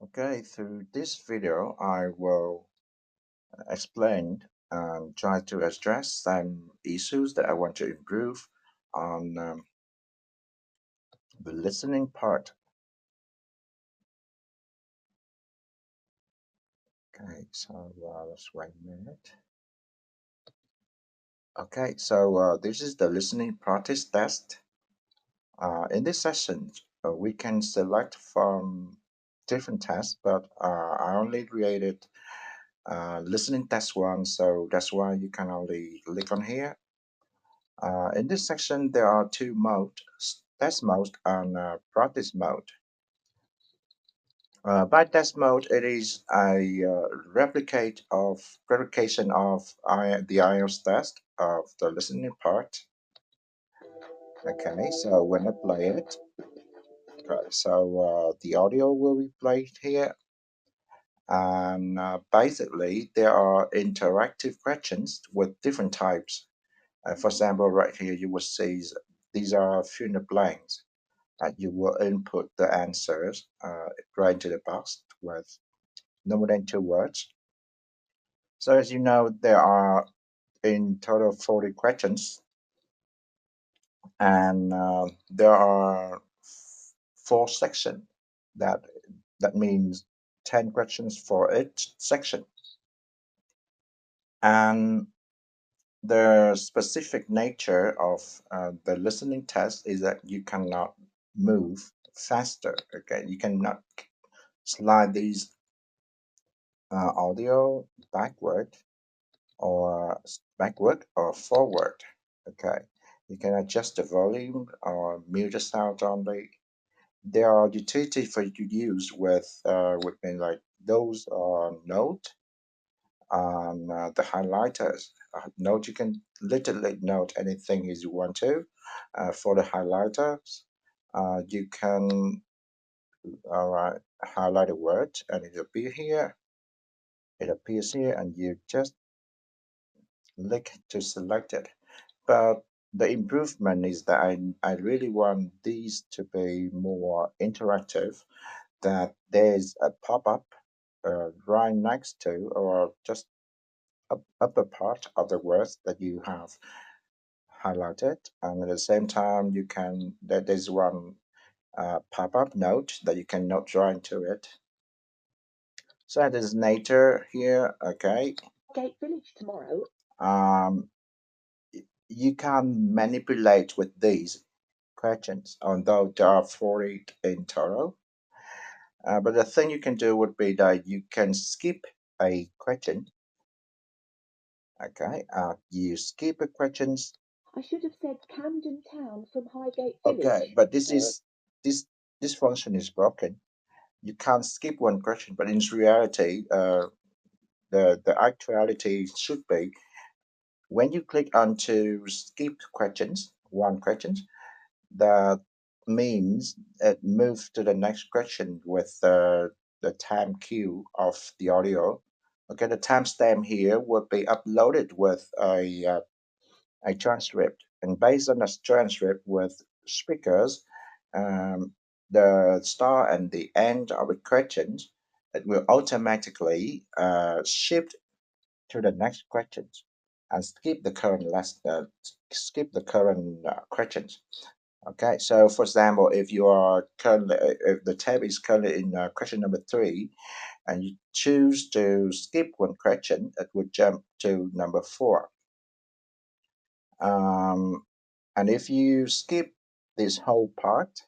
Okay, through this video, I will explain and try to address some issues that I want to improve on the listening part. Okay, so let's wait a minute. Okay, so this is the listening practice test. In this session, we can select from different tests, but I only created listening test one, so that's why you can only click on here. In this section, there are two modes, test mode and practice mode. By test mode, it is a replication of the IELTS test of the listening part. Okay, so when I play it, okay, so the audio will be played here, and basically there are interactive questions with different types. For example, right here you will see these are fill in the blanks. You will input the answers right into the box with no more than two words. So as you know, there are in total 40 questions, and there are four sections. That that means 10 questions for each section. And the specific nature of the listening test is that you cannot move faster. Okay, you cannot slide these audio backward or forward. Okay, you can adjust the volume or mute the sound only. There are utilities for you to use with like those note and the highlighters. Note, you can literally note anything as you want to. For the highlighters, you can highlight a word and it appear here. It appears here, and you just click to select it. But the improvement is that I really want these to be more interactive, that there's a pop-up right next to or just upper part of the words that you have highlighted, and at the same time you can there's one pop-up note that you can note right into it. So there's nature here. Okay, Gate Village tomorrow. um you can manipulate with these questions, although there are 40 in total. But the thing you can do would be that you can skip a question. Okay, you skip a questions. I should have said Camden Town from Highgate Okay, Village. but this this function is broken. You can't skip one question, but in reality, the actuality should be when you click onto skip questions, one question, that means it moves to the next question with the time cue of the audio. Okay, the timestamp here will be uploaded with a transcript, and based on the transcript with speakers, um, the start and the end of the questions, it will automatically shift to the next questions and skip the current questions. Okay, so for example, if you are currently, if the tab is currently in question number three, and you choose to skip one question, it would jump to number four. Um, and if you skip this whole part,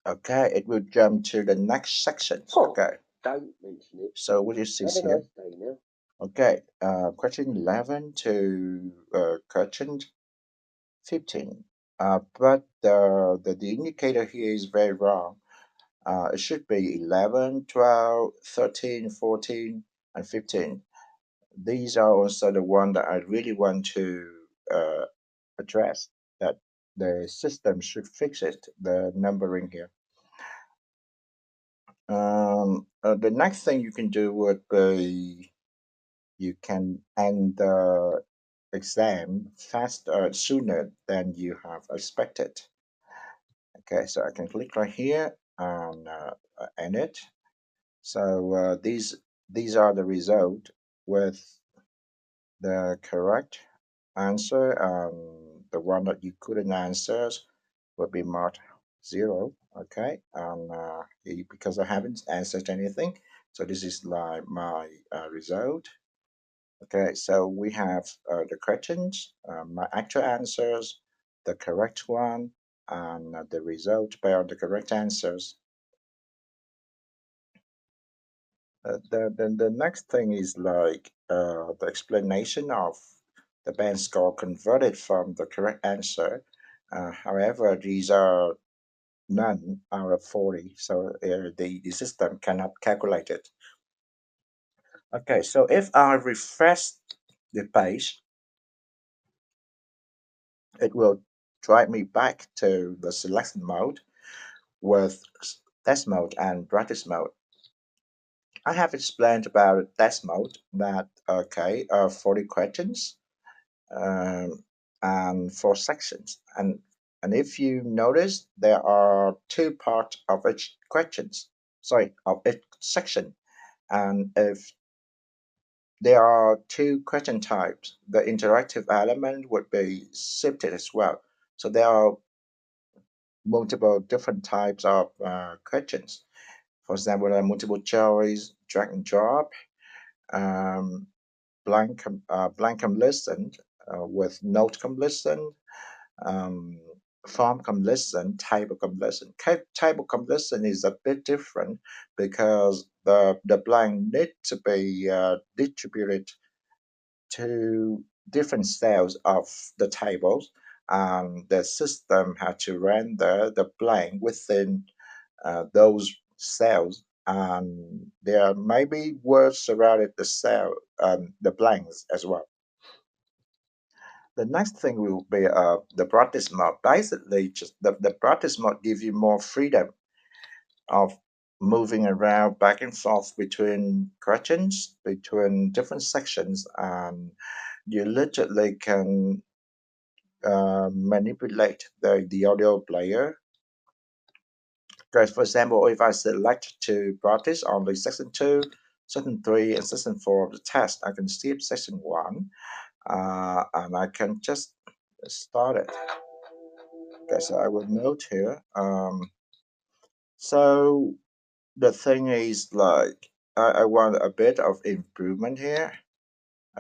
okay, it will jump to the next section. Oh, okay, don't mention it. so what you see Have a here? nice day now. Okay, question 11 to question 15. But the indicator here is very wrong. It should be 11, 12, 13, 14, and 15. These are also the one that I really want to address, that the system should fix it, the numbering here. The next thing you can do would be you can end the exam faster, sooner than you have expected. Okay, so I can click right here in it. So these are the result with the correct answer, and the one that you couldn't answer will be marked zero. Okay, and because I haven't answered anything, so this is like my result. Okay, so we have the questions, my actual answers, the correct one, and the result based on the correct answers. The next thing is like the explanation of the band score converted from the correct answer. However, these are none out of 40, so the system cannot calculate it. Okay, so if I refresh the page, it will drive me back to the selection mode with test mode and practice mode. I have explained about test mode that, okay, 40 questions um, and 4 sections. And if you notice, there are two parts of each questions, sorry, of each section. And if there are two question types, the interactive element would be shifted as well. So there are multiple different types of questions. For example, multiple choice, drag and drop, um, blank listen with note listen, um, form listen, table listen. Table listen is a bit different because the blank need to be distributed to different cells of the tables, and the system had to render the blank within those cells, and there may be words surrounded the cell, the blanks as well. The next thing will be the practice mode. Basically, just the practice mode gives you more freedom of moving around back and forth between questions, between different sections, and you literally can manipulate the audio player. Because, for example, if I select to practice only section 2, section 3, and section 4 of the test, I can skip section 1 and I can just start it. Okay, so I will note here. So the thing is like I want a bit of improvement here.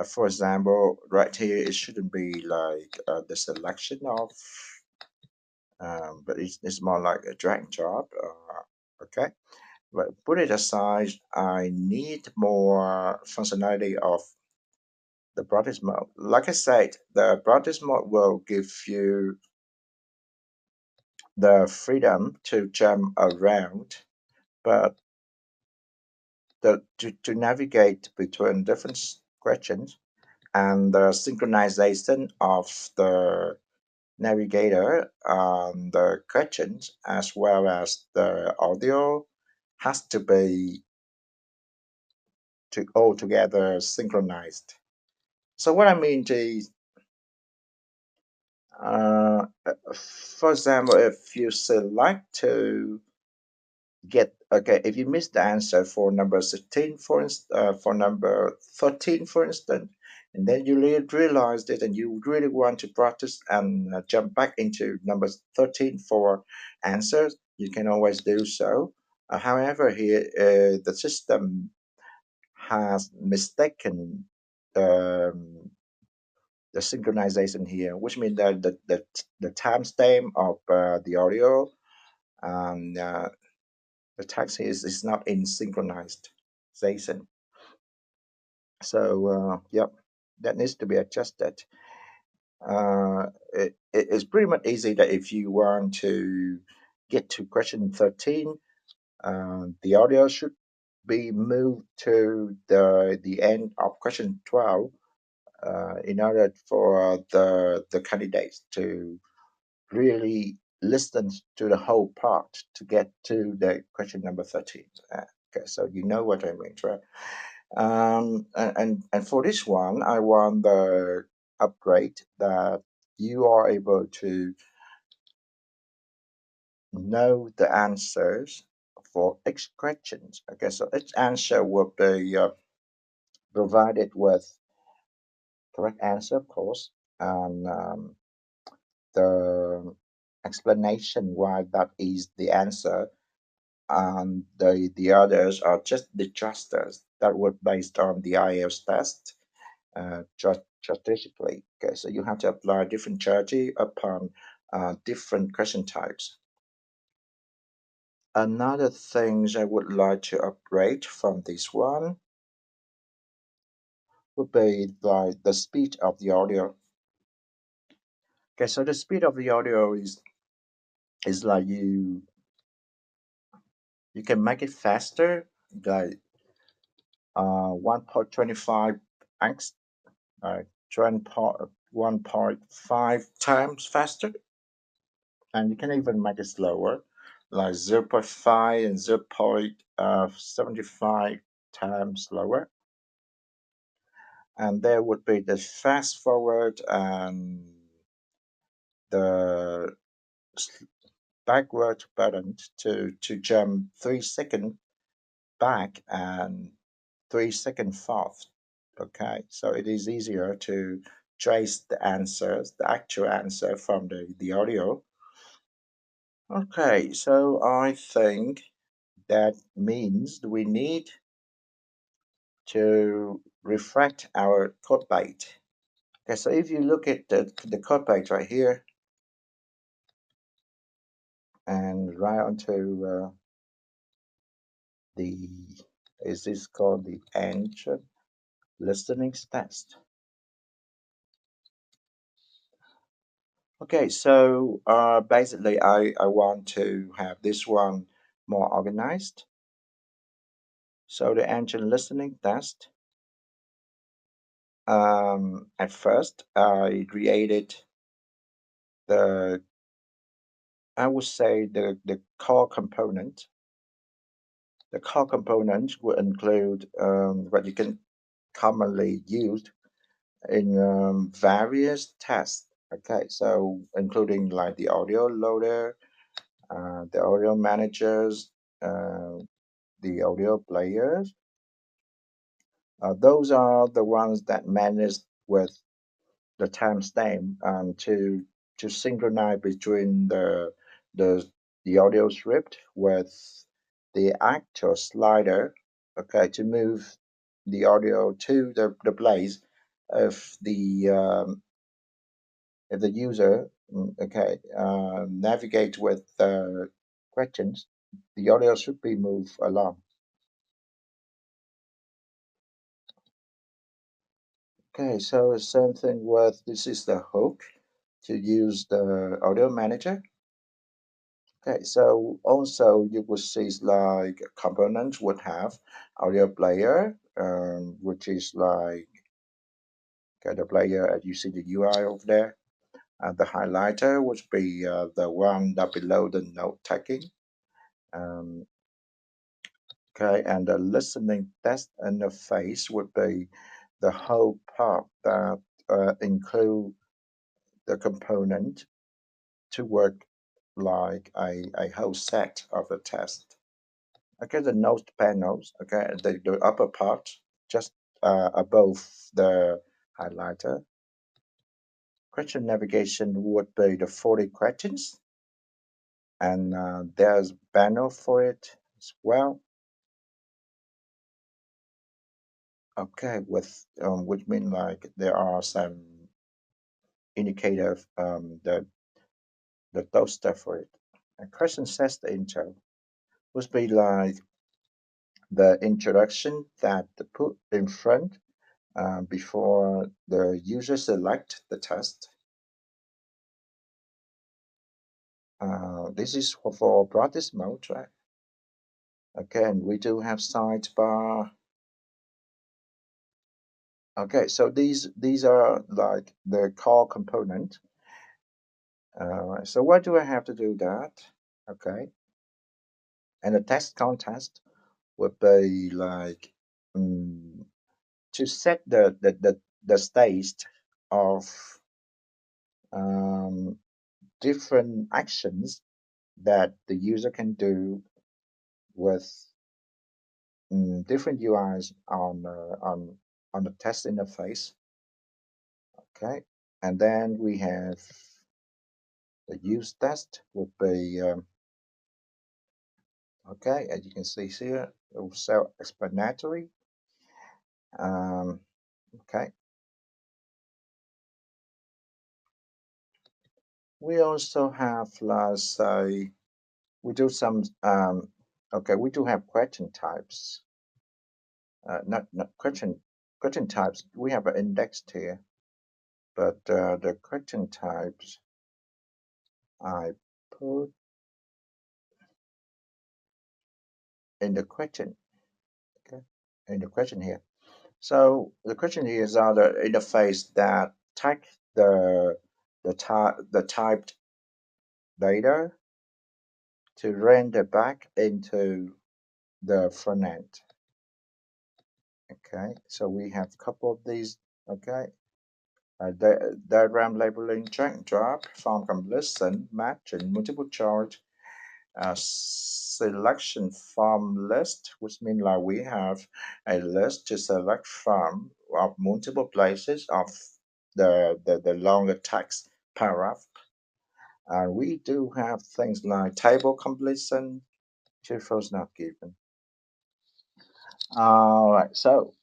For example, right here it shouldn't be like the selection of, but it's more like a drag and drop. Okay, but put it aside. I need more functionality of the practice mode. Like I said, the practice mode will give you the freedom to jump around, but to navigate between different questions and the synchronization of the navigator and the questions as well as the audio has to be all together synchronized. So what I mean is, uh, for example, if you select to get, okay, if you miss the answer for number 16 for number 13 for instance, and then you realized it and you really want to practice and jump back into number 13 for answers, you can always do so. However, here the system has mistaken um, the synchronization here, which means that the timestamp of the audio and the text is not in synchronized synchronization. So, yep, that needs to be adjusted. It's pretty much easy that if you want to get to question 13, the audio should be moved to the end of question 12 in order for the candidates to really listen to the whole part to get to the question number 13. Okay, so you know what I mean, right? And for this one, I want the upgrade that you are able to know the answers for each question. Okay, so each answer will be provided with correct answer, of course, and the explanation why that is the answer, and the others are just the thrusters that were based on the IELTS test strategically. Okay, so you have to apply different strategy upon different question types. Another things I would like to upgrade from this one would be like the speed of the audio. Okay, so the speed of the audio is like you can make it faster, like 1.25 x, uh, 1.5 times faster, and you can even make it slower, like zero point 0.5 and 0.75 times slower. And there would be the fast forward and the backward button to jump 3 seconds back and 3 seconds forward. Okay, so it is easier to trace the answers, the actual answer from the audio. Okay, so I think that means we need to reflect our code base. Okay, so if you look at the code base right here and right onto the, is this called the engine listening test? Okay, so basically I want to have this one more organized. So the engine listening test, at first I created the, I would say the core component. The core component will include what you can commonly use in various tests. Okay, so including like the audio loader, the audio managers, uh, the audio players. Those are the ones that manage with the timestamp to synchronize between the the audio script with the actual slider, okay, to move the audio to the place of if the user okay navigate with questions, the audio should be moved along. Okay, so the same thing with this is the hook to use the audio manager. Okay, so also you would see like components would have audio player, which is like okay, the player as you see the UI over there. And the highlighter would be the one that below the note taking. Um, okay, and the listening test interface would be the whole part that include the component to work like a whole set of the test. Okay, the note panels, okay, the upper part just above the highlighter. Question navigation would be the 40 questions, and there's banner for it as well. Okay, with which mean like there are some indicator the toaster for it. A question says the intro would be like the introduction that they put in front before the user select the test. This is for practice mode, right? Again, we do have sidebar. Okay, so these are like the core component. So why do I have to do that? Okay, and the test contest would be like to set the state of um, different actions that the user can do with different UIs on the test interface. Okay, and then we have the use test would be okay, as you can see here, self-explanatory. Um, okay, we also have, let's say, we do some. Okay, we do have question types. Not question types. We have an indexed here, but the question types I put in the question. Okay, in the question here. So the question here is the interface that take the the typed data to render back into the front end. Okay, so we have a couple of these. Okay, diagram labeling, drag and drop, form comparison, matching, multiple choice, selection from list, which means like we have a list to select from of multiple places of the longer text paragraph. And we do have things like table completion, truth false not given. All right, so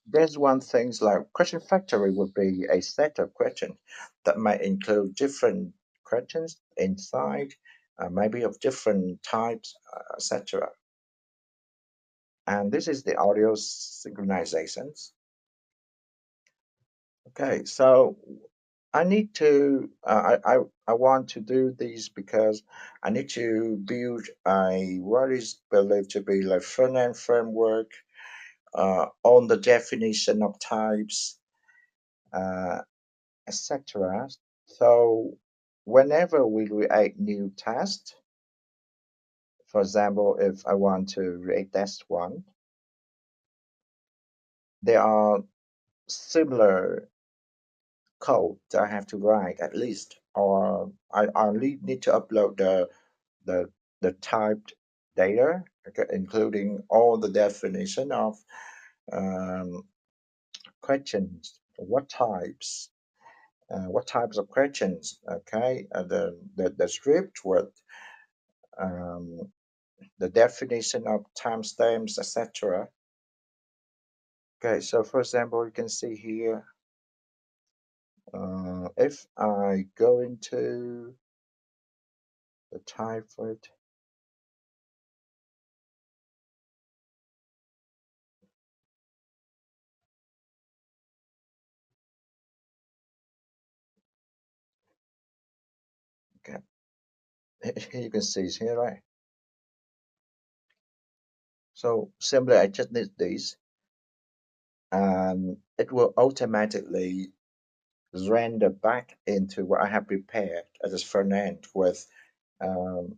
there's one things like question factory would be a set of questions that might include different questions inside, maybe of different types, etc. And this is the audio synchronizations. Okay, so I need to I want to do these because I need to build a what is believed to be like front end framework on the definition of types, uh, etc. So whenever we create new test, for example, if I want to create test one, there are similar code that I have to write at least, or I need to upload the the typed data, okay, including all the definition of um, questions, what types of questions, okay, the script with um, the definition of timestamps, etc. Okay, so for example, you can see here, if I go into the type for it, okay, you can see it here, right? So simply I just need these, and it will automatically render back into what I have prepared as a front end with um,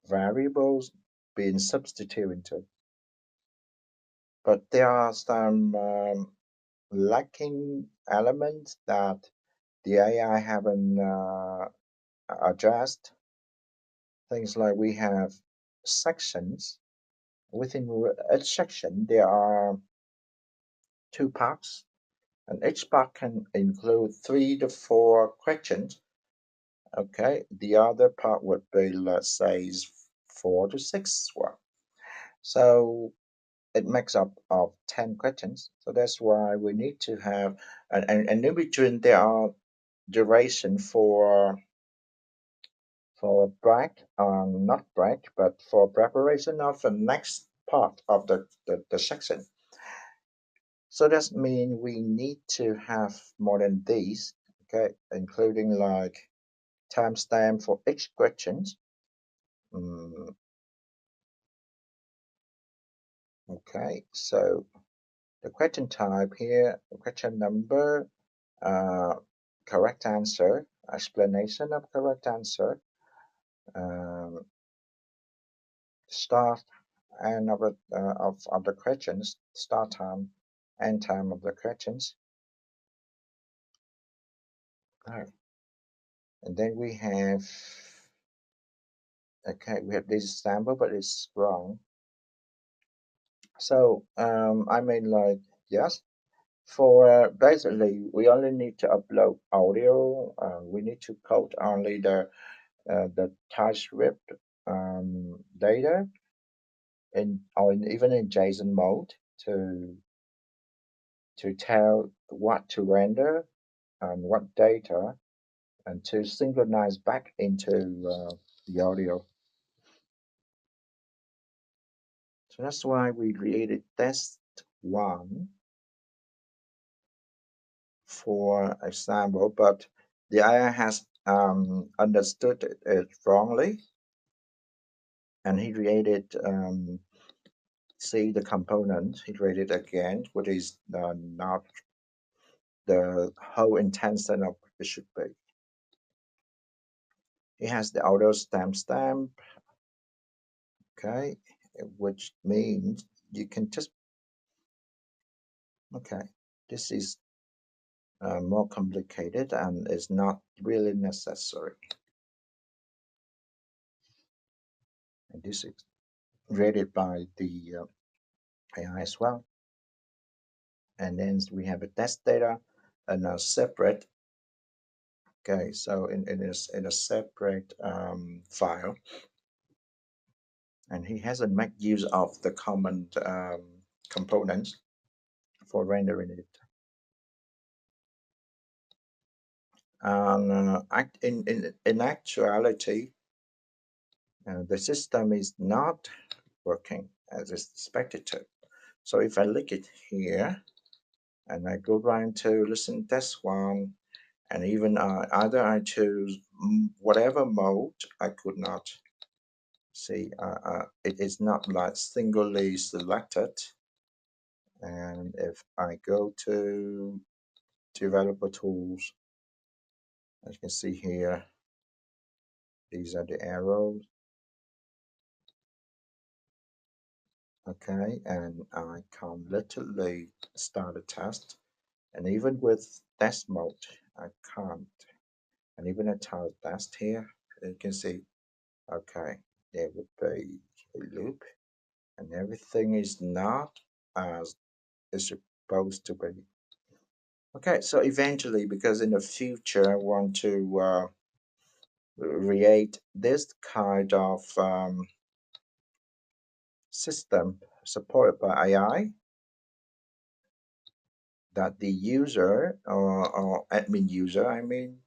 variables being substituted into. But there are some lacking elements that the AI haven't addressed. Things like we have sections. Within each section, there are two parts, and each part can include 3 to 4 questions. Okay, the other part would be, let's say, 4 to 6 one. So it makes up of 10 questions. So that's why we need to have, and in between there are duration for break, not break, but for preparation of the next part of the section. So that means we need to have more than these, okay, including like timestamp for each questions. Mm, okay, so the question type here, the question number, uh, correct answer, explanation of correct answer, um, start and of the questions, start time, end time of the questions. Right. And then we have Okay, we have this example, but it's wrong. So I mean, like, yes, for basically we only need to upload audio. We need to code only the TypeScript data even in JSON mode to tell what to render and what data and to synchronize back into the audio. So that's why we created test one for example, but the AI has understood it wrongly, and he created see the component. He created again, which is not the whole intention of it should be. He has the auto stamp, okay, which means you can just okay. This is more complicated and is not really necessary. And this is created by the AI as well. And then we have a test data and a separate. Okay, so in a separate file, and he hasn't made use of the common components for rendering it. And in actuality, the system is not working as it's expected to. So if I look it here and I go down to listen test one, and even either I choose whatever mode, I could not see. It is not like singly selected. And if I go to developer tools, as you can see here, these are the arrows. Okay, and I can literally start a test, and even with test mode, I can't. And even a child test here, you can see, okay, there would be a loop, and everything is not as it's supposed to be. Okay, so eventually, because in the future I want to create this kind of system supported by AI, that the user or admin user, I mean,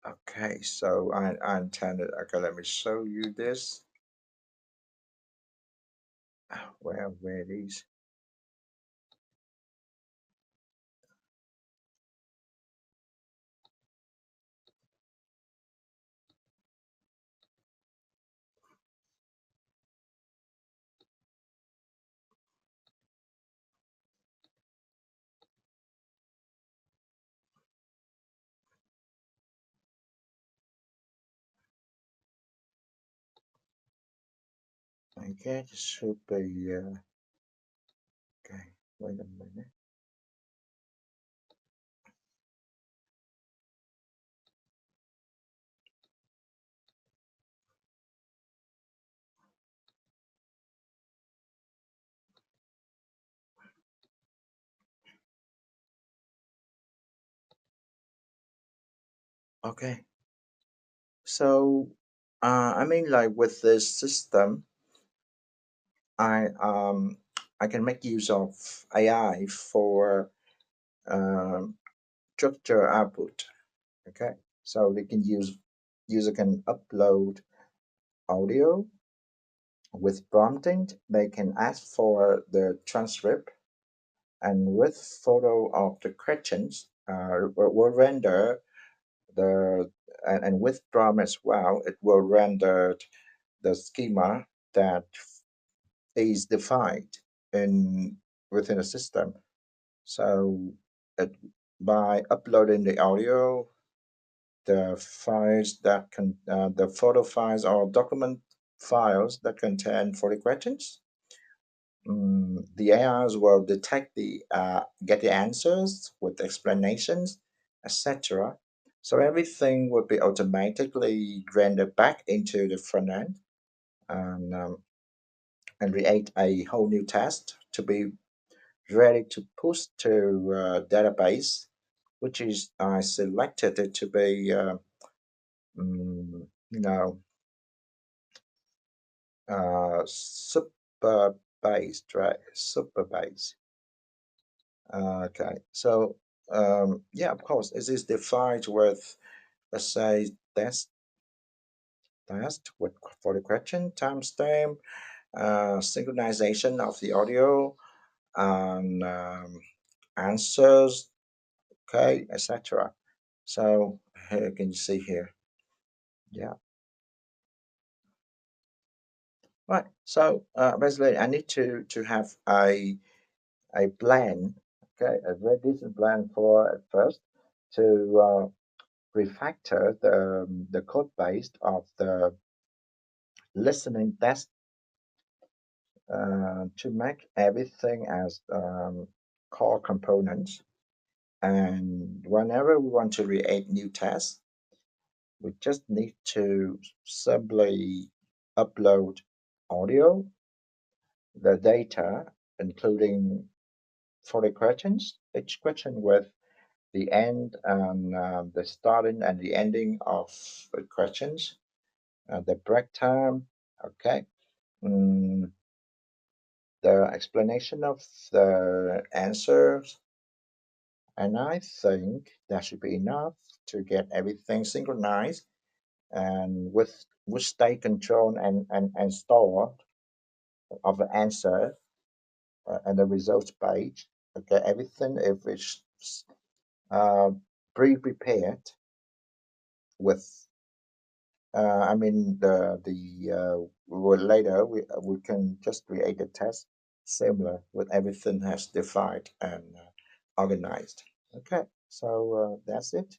okay, so I intended, okay, let me show you this. Where these? Okay, this should be, okay, wait a minute. Okay, so I mean, like with this system, I um I can make use of AI for um, structure output. Okay, so they can user can upload audio with prompting. They can ask for the transcript, and with photo of the questions, will render the and with prompt as well, it will render the schema that is defined in within a system. So it, by uploading the audio, the files that the photo files or document files that contain 40 questions, the AIs will detect the get the answers with explanations, etc. So everything would be automatically rendered back into the front end, and, um, and create a whole new test to be ready to push to database, which is I selected it to be, you know, super based, right? Super based. Okay, so yeah, of course, it is defined with, let's say, test with for the question, timestamp, synchronization of the audio, and answers, okay, etc. So here can you see here? Yeah, right. So basically, I need to have a plan, okay, a very decent plan for at first to refactor the code base of the listening test to make everything as core components. And whenever we want to create new tests, we just need to simply upload audio, the data, including 40 questions, each question with the end and the starting and the ending of the questions, the break time, okay, mm, the explanation of the answers, and I think that should be enough to get everything synchronized and with state control and store of the answer and the results page. Okay, everything if it's uh, pre-prepared with I mean later we can just create a test similar with everything has defined and organized. Okay, so that's it.